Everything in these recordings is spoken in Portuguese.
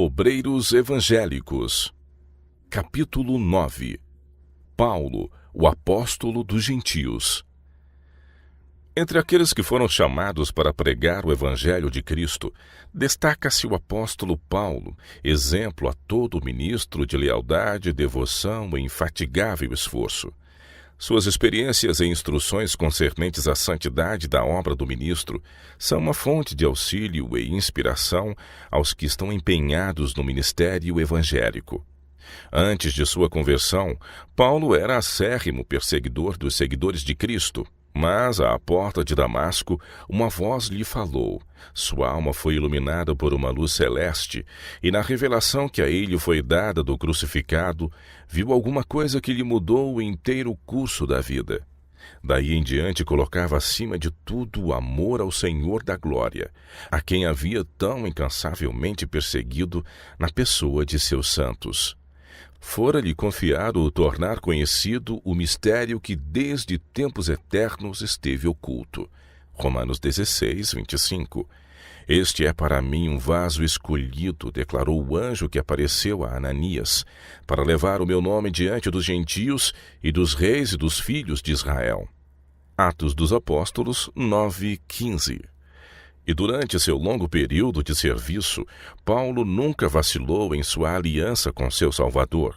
Obreiros Evangélicos. Capítulo 9. Paulo, o apóstolo dos gentios. Entre aqueles que foram chamados para pregar o Evangelho de Cristo, destaca-se o apóstolo Paulo, exemplo a todo ministro de lealdade, devoção e infatigável esforço. Suas experiências e instruções concernentes à santidade da obra do ministro são uma fonte de auxílio e inspiração aos que estão empenhados no ministério evangélico. Antes de sua conversão, Paulo era acérrimo perseguidor dos seguidores de Cristo, mas à porta de Damasco uma voz lhe falou. Sua alma foi iluminada por uma luz celeste, e na revelação que a ele foi dada do crucificado, viu alguma coisa que lhe mudou o inteiro curso da vida. Daí em diante colocava acima de tudo o amor ao Senhor da glória, a quem havia tão incansavelmente perseguido na pessoa de seus santos. Fora-lhe confiado o tornar conhecido o mistério que desde tempos eternos esteve oculto. Romanos 16, 25. Este é para mim um vaso escolhido, declarou o anjo que apareceu a Ananias, para levar o meu nome diante dos gentios e dos reis e dos filhos de Israel. Atos dos Apóstolos 9, 15. E durante seu longo período de serviço, Paulo nunca vacilou em sua aliança com seu Salvador.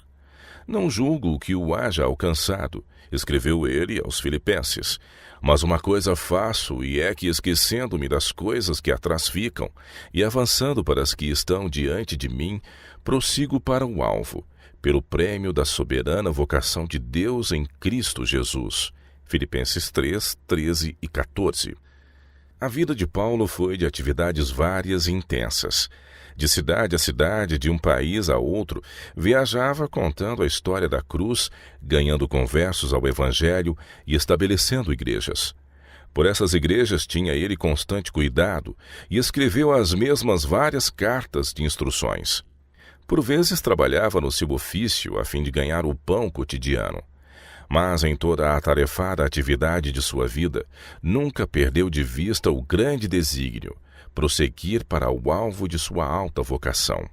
Não julgo que o haja alcançado, escreveu ele aos Filipenses, mas uma coisa faço, e é que, esquecendo-me das coisas que atrás ficam, e avançando para as que estão diante de mim, prossigo para o alvo, pelo prêmio da soberana vocação de Deus em Cristo Jesus. Filipenses 3, 13 e 14. A vida de Paulo foi de atividades várias e intensas. De cidade a cidade, de um país a outro, viajava contando a história da cruz, ganhando conversos ao Evangelho e estabelecendo igrejas. Por essas igrejas tinha ele constante cuidado e escreveu as mesmas várias cartas de instruções. Por vezes trabalhava no seu ofício a fim de ganhar o pão cotidiano. Mas em toda a atarefada atividade de sua vida, nunca perdeu de vista o grande desígnio, prosseguir para o alvo de sua alta vocação.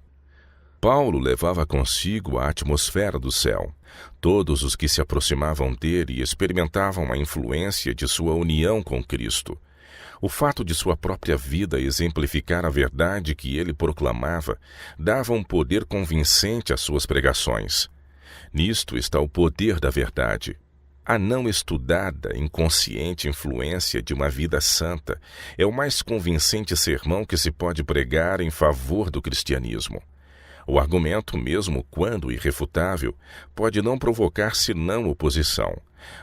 Paulo levava consigo a atmosfera do céu. Todos os que se aproximavam dele experimentavam a influência de sua união com Cristo. O fato de sua própria vida exemplificar a verdade que ele proclamava dava um poder convincente às suas pregações. Nisto está o poder da verdade. A não estudada, inconsciente influência de uma vida santa é o mais convincente sermão que se pode pregar em favor do cristianismo. O argumento, mesmo quando irrefutável, pode não provocar senão oposição,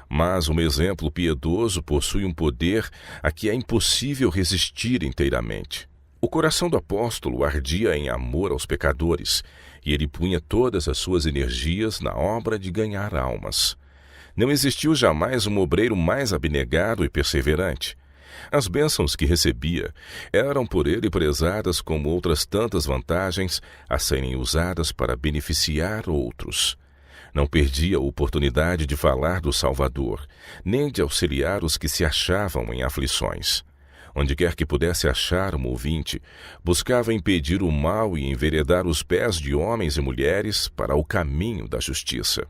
mas um exemplo piedoso possui um poder a que é impossível resistir inteiramente. O coração do apóstolo ardia em amor aos pecadores, e ele punha todas as suas energias na obra de ganhar almas. Não existiu jamais um obreiro mais abnegado e perseverante. As bênçãos que recebia eram por ele prezadas como outras tantas vantagens a serem usadas para beneficiar outros. Não perdia a oportunidade de falar do Salvador, nem de auxiliar os que se achavam em aflições. Onde quer que pudesse achar um ouvinte, buscava impedir o mal e enveredar os pés de homens e mulheres para o caminho da justiça.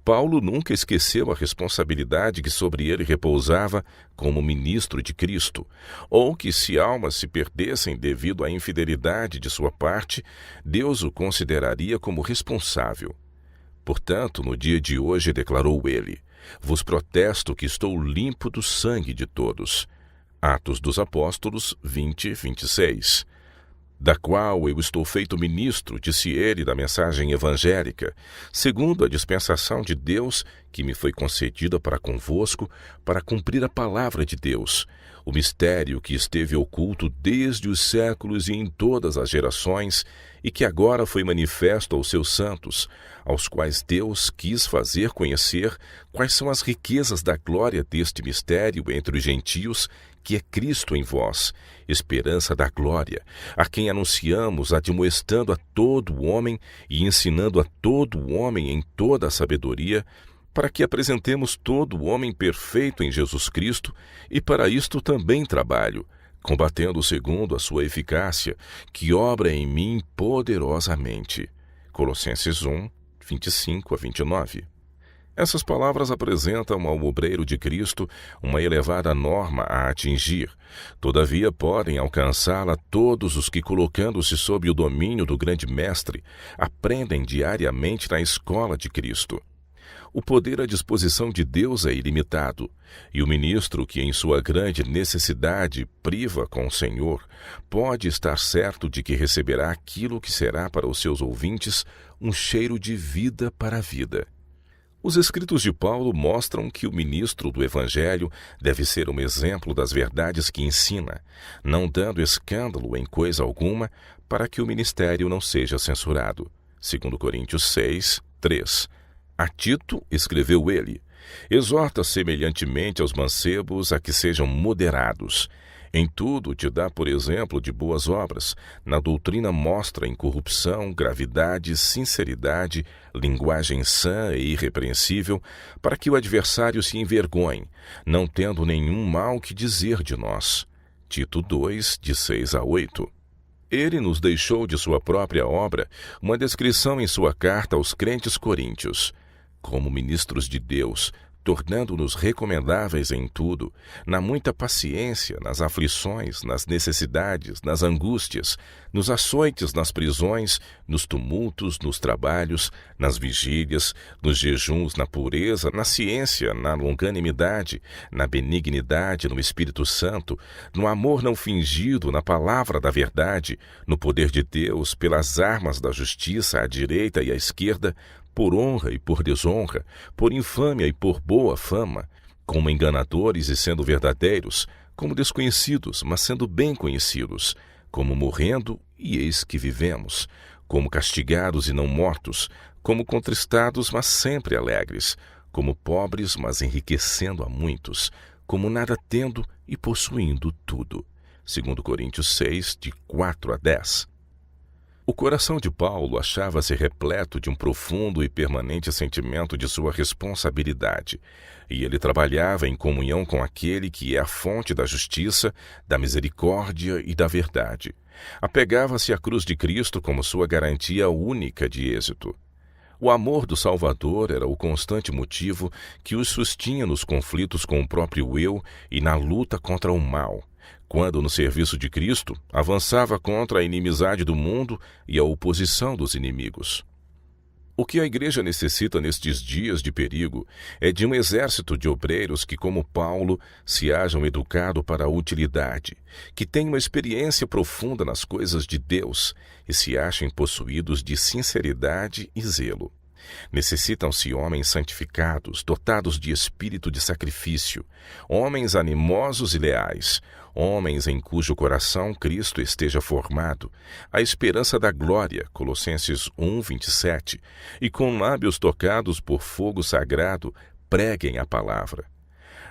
Paulo nunca esqueceu a responsabilidade que sobre ele repousava como ministro de Cristo, ou que se almas se perdessem devido à infidelidade de sua parte, Deus o consideraria como responsável. Portanto, no dia de hoje declarou ele: "Vos protesto que estou limpo do sangue de todos." Atos dos Apóstolos 20, 26. Da qual eu estou feito ministro, disse ele, da mensagem evangélica, segundo a dispensação de Deus que me foi concedida para convosco, para cumprir a palavra de Deus, o mistério que esteve oculto desde os séculos e em todas as gerações, e que agora foi manifesto aos seus santos, aos quais Deus quis fazer conhecer quais são as riquezas da glória deste mistério entre os gentios, que é Cristo em vós, esperança da glória, a quem anunciamos admoestando a todo o homem e ensinando a todo o homem em toda a sabedoria, para que apresentemos todo o homem perfeito em Jesus Cristo, e para isto também trabalho, combatendo segundo a sua eficácia, que obra em mim poderosamente. Colossenses 1, 25 a 29. Essas palavras apresentam ao obreiro de Cristo uma elevada norma a atingir. Todavia, podem alcançá-la todos os que, colocando-se sob o domínio do grande Mestre, aprendem diariamente na escola de Cristo. O poder à disposição de Deus é ilimitado, e o ministro que, em sua grande necessidade, priva com o Senhor, pode estar certo de que receberá aquilo que será para os seus ouvintes um cheiro de vida para a vida. Os escritos de Paulo mostram que o ministro do Evangelho deve ser um exemplo das verdades que ensina, não dando escândalo em coisa alguma, para que o ministério não seja censurado. 2 Coríntios 6, 3. A Tito escreveu ele: exorta semelhantemente aos mancebos a que sejam moderados. Em tudo te dá por exemplo de boas obras. Na doutrina mostra incorrupção, gravidade, sinceridade, linguagem sã e irrepreensível, para que o adversário se envergonhe, não tendo nenhum mal que dizer de nós. Tito 2, de 6 a 8. Ele nos deixou de sua própria obra uma descrição em sua carta aos crentes coríntios. Como ministros de Deus, tornando-nos recomendáveis em tudo, na muita paciência, nas aflições, nas necessidades, nas angústias, nos açoites, nas prisões, nos tumultos, nos trabalhos, nas vigílias, nos jejuns, na pureza, na ciência, na longanimidade, na benignidade, no Espírito Santo, no amor não fingido, na palavra da verdade, no poder de Deus, pelas armas da justiça à direita e à esquerda, por honra e por desonra, por infâmia e por boa fama, como enganadores e sendo verdadeiros, como desconhecidos, mas sendo bem conhecidos, como morrendo e eis que vivemos, como castigados e não mortos, como contristados, mas sempre alegres, como pobres, mas enriquecendo a muitos, como nada tendo e possuindo tudo. 2 Coríntios 6, de 4 a 10. O coração de Paulo achava-se repleto de um profundo e permanente sentimento de sua responsabilidade, e ele trabalhava em comunhão com aquele que é a fonte da justiça, da misericórdia e da verdade. Apegava-se à cruz de Cristo como sua garantia única de êxito. O amor do Salvador era o constante motivo que os sustinha nos conflitos com o próprio eu e na luta contra o mal, quando, no serviço de Cristo, avançava contra a inimizade do mundo e a oposição dos inimigos. O que a Igreja necessita nestes dias de perigo é de um exército de obreiros que, como Paulo, se hajam educado para a utilidade, que tenham experiência profunda nas coisas de Deus e se achem possuídos de sinceridade e zelo. Necessitam-se homens santificados, dotados de espírito de sacrifício, homens animosos e leais, homens em cujo coração Cristo esteja formado, a esperança da glória, Colossenses 1, 27, e com lábios tocados por fogo sagrado, preguem a palavra.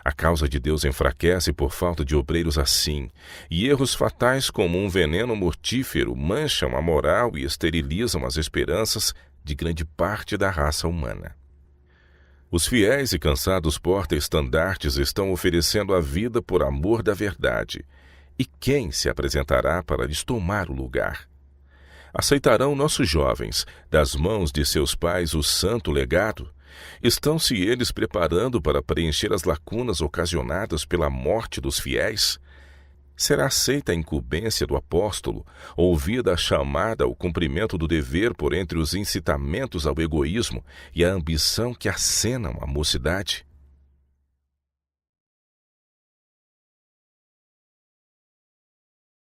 A causa de Deus enfraquece por falta de obreiros assim, e erros fatais como um veneno mortífero mancham a moral e esterilizam as esperanças de grande parte da raça humana. Os fiéis e cansados porta-estandartes estão oferecendo a vida por amor da verdade. E quem se apresentará para lhes tomar o lugar? Aceitarão nossos jovens, das mãos de seus pais, o santo legado? Estão-se eles preparando para preencher as lacunas ocasionadas pela morte dos fiéis? Será aceita a incumbência do apóstolo, ouvida a chamada ao cumprimento do dever por entre os incitamentos ao egoísmo e a ambição que acenam à mocidade?